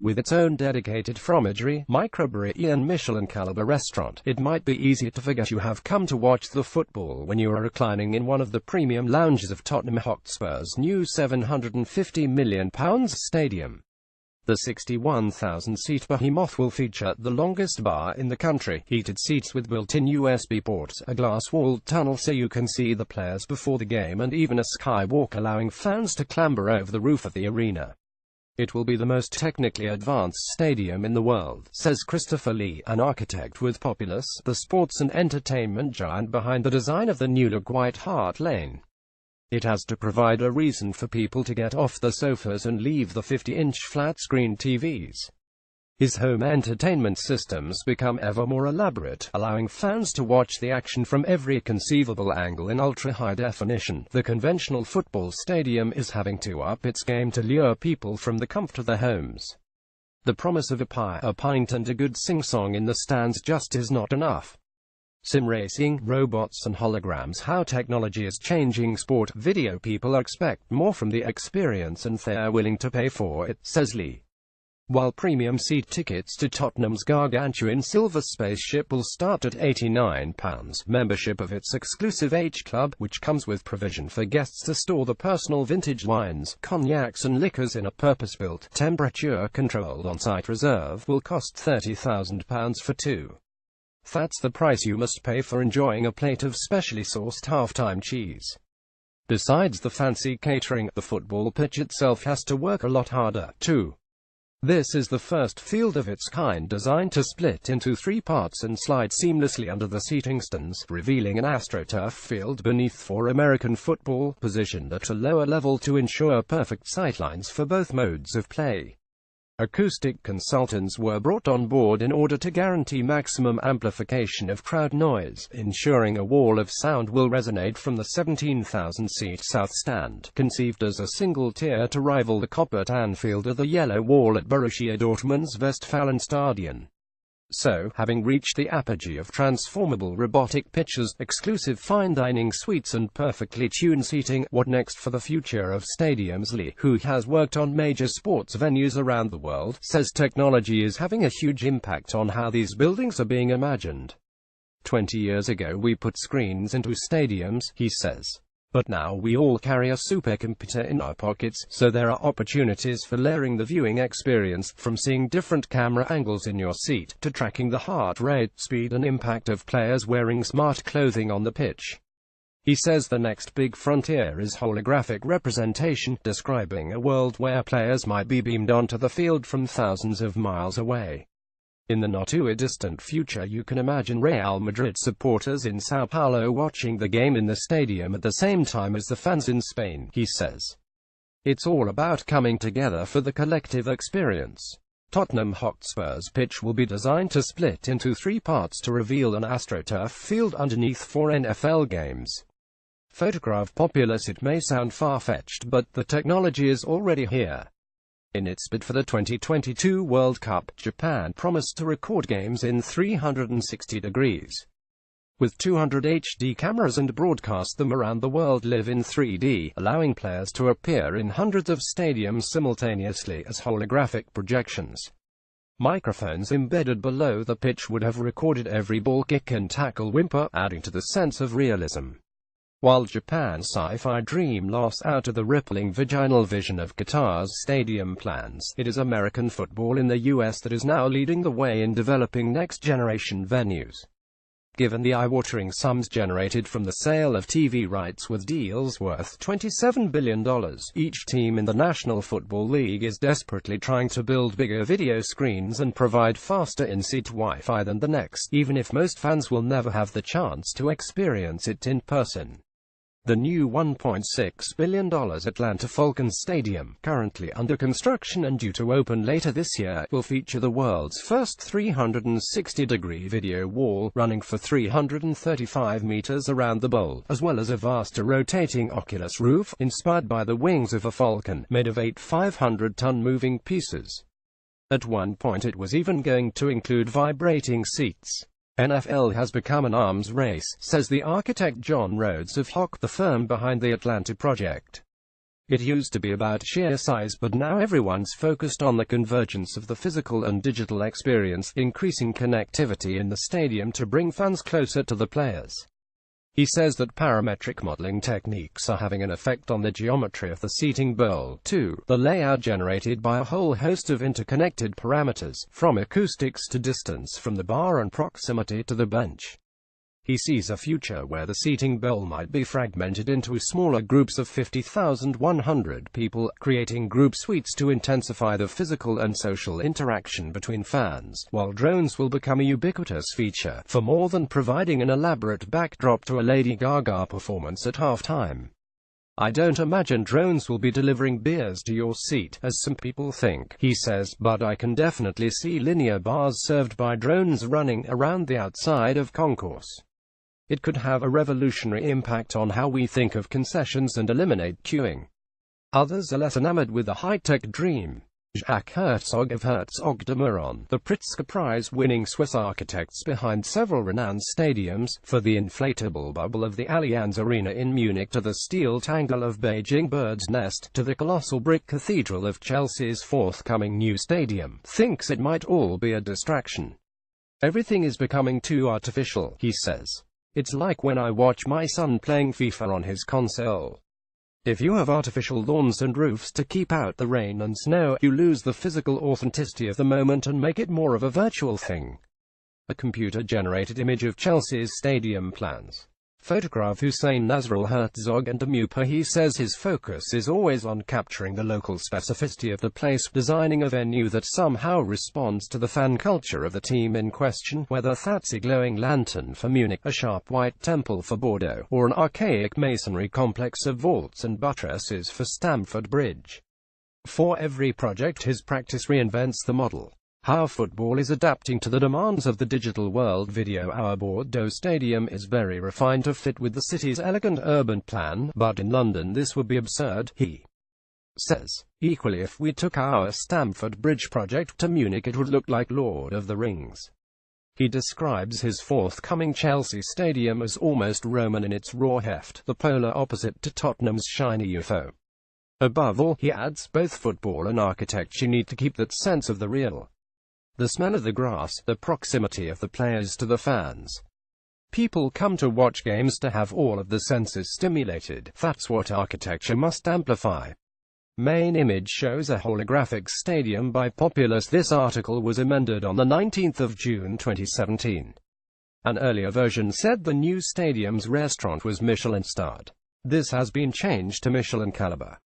With its own dedicated fromagerie, microbrewery and Michelin-caliber restaurant, it might be easy to forget you have come to watch the football when you are reclining in one of the premium lounges of Tottenham Hotspur's new £750 million stadium. The 61,000-seat behemoth will feature the longest bar in the country, heated seats with built-in USB ports, a glass-walled tunnel so you can see the players before the game, and even a skywalk allowing fans to clamber over the roof of the arena. It will be the most technically advanced stadium in the world, says Christopher Lee, an architect with Populous, the sports and entertainment giant behind the design of the new look White Hart Lane. It has to provide a reason for people to get off the sofas and leave the 50-inch flat-screen TVs. His home entertainment systems become ever more elaborate, allowing fans to watch the action from every conceivable angle in ultra-high definition. The conventional football stadium is having to up its game to lure people from the comfort of their homes. The promise of a pie, a pint and a good sing-song in the stands just is not enough. Sim racing, robots and holograms, how technology is changing sport. Video people expect more from the experience and they're willing to pay for it, says Lee. While premium seat tickets to Tottenham's gargantuan silver spaceship will start at £89, membership of its exclusive H Club, which comes with provision for guests to store the personal vintage wines, cognacs and liquors in a purpose-built, temperature-controlled on-site reserve, will cost £30,000 for two. That's the price you must pay for enjoying a plate of specially sourced half-time cheese. Besides the fancy catering, the football pitch itself has to work a lot harder, too. This is the first field of its kind designed to split into three parts and slide seamlessly under the seating stands, revealing an AstroTurf field beneath for American football, positioned at a lower level to ensure perfect sightlines for both modes of play. Acoustic consultants were brought on board in order to guarantee maximum amplification of crowd noise, ensuring a wall of sound will resonate from the 17,000-seat South Stand, conceived as a single tier to rival the copper tan field of the yellow wall at Borussia Dortmund's Westfalenstadion. So, having reached the apogee of transformable robotic pitches, exclusive fine dining suites and perfectly tuned seating, what next for the future of stadiums? Lee, who has worked on major sports venues around the world, says technology is having a huge impact on how these buildings are being imagined. 20 years ago we put screens into stadiums, he says. But now we all carry a supercomputer in our pockets, so there are opportunities for layering the viewing experience, from seeing different camera angles in your seat, to tracking the heart rate, speed and impact of players wearing smart clothing on the pitch. He says the next big frontier is holographic representation, describing a world where players might be beamed onto the field from thousands of miles away. In the not-too-distant future you can imagine Real Madrid supporters in Sao Paulo watching the game in the stadium at the same time as the fans in Spain, he says. It's all about coming together for the collective experience. Tottenham Hotspur's pitch will be designed to split into three parts to reveal an AstroTurf field underneath for NFL games. Photograph Populous. It may sound far-fetched, but the technology is already here. In its bid for the 2022 World Cup, Japan promised to record games in 360 degrees. With 200 HD cameras and broadcast them around the world live in 3D, allowing players to appear in hundreds of stadiums simultaneously as holographic projections. Microphones embedded below the pitch would have recorded every ball kick and tackle whimper, adding to the sense of realism. While Japan's sci-fi dream lost out to the rippling vaginal vision of Qatar's stadium plans, it is American football in the US that is now leading the way in developing next-generation venues. Given the eye-watering sums generated from the sale of TV rights with deals worth $27 billion, each team in the National Football League is desperately trying to build bigger video screens and provide faster in-seat Wi-Fi than the next, even if most fans will never have the chance to experience it in person. The new $1.6 billion Atlanta Falcons Stadium, currently under construction and due to open later this year, will feature the world's first 360-degree video wall, running for 335 meters around the bowl, as well as a vast rotating Oculus roof, inspired by the wings of a falcon, made of 8 500-ton moving pieces. At one point it was even going to include vibrating seats. NFL has become an arms race, says the architect John Rhodes of Hock, the firm behind the Atlanta project. It used to be about sheer size, but now everyone's focused on the convergence of the physical and digital experience, increasing connectivity in the stadium to bring fans closer to the players. He says that parametric modeling techniques are having an effect on the geometry of the seating bowl, too, the layout generated by a whole host of interconnected parameters, from acoustics to distance from the bar and proximity to the bench. He sees a future where the seating bowl might be fragmented into smaller groups of 50,100 people, creating group suites to intensify the physical and social interaction between fans, while drones will become a ubiquitous feature, for more than providing an elaborate backdrop to a Lady Gaga performance at halftime. I don't imagine drones will be delivering beers to your seat, as some people think, he says, but I can definitely see linear bars served by drones running around the outside of concourse. It could have a revolutionary impact on how we think of concessions and eliminate queuing. Others are less enamored with the high-tech dream. Jacques Herzog of Herzog de Meuron, the Pritzker Prize-winning Swiss architects behind several renowned stadiums, for the inflatable bubble of the Allianz Arena in Munich to the steel tangle of Beijing Bird's Nest, to the colossal brick cathedral of Chelsea's forthcoming new stadium, thinks it might all be a distraction. Everything is becoming too artificial, he says. It's like when I watch my son playing FIFA on his console. If you have artificial lawns and roofs to keep out the rain and snow, you lose the physical authenticity of the moment and make it more of a virtual thing. A computer-generated image of Chelsea's stadium plans. Photograph Hussein Nasrul Herzog and Amupa. He says his focus is always on capturing the local specificity of the place, designing a venue that somehow responds to the fan culture of the team in question, whether that's a glowing lantern for Munich, a sharp white temple for Bordeaux, or an archaic masonry complex of vaults and buttresses for Stamford Bridge. For every project, his practice reinvents the model. How football is adapting to the demands of the digital world. Video. Our Bordeaux Stadium is very refined to fit with the city's elegant urban plan, but in London this would be absurd, he says. Equally, if we took our Stamford Bridge project to Munich, it would look like Lord of the Rings. He describes his forthcoming Chelsea Stadium as almost Roman in its raw heft, the polar opposite to Tottenham's shiny UFO. Above all, he adds, both football and architecture need to keep that sense of the real. The smell of the grass, the proximity of the players to the fans. People come to watch games to have all of the senses stimulated. That's what architecture must amplify. Main image shows a holographic stadium by Populous. This article was amended on the 19th of June 2017. An earlier version said the new stadium's restaurant was Michelin-starred. This has been changed to Michelin caliber.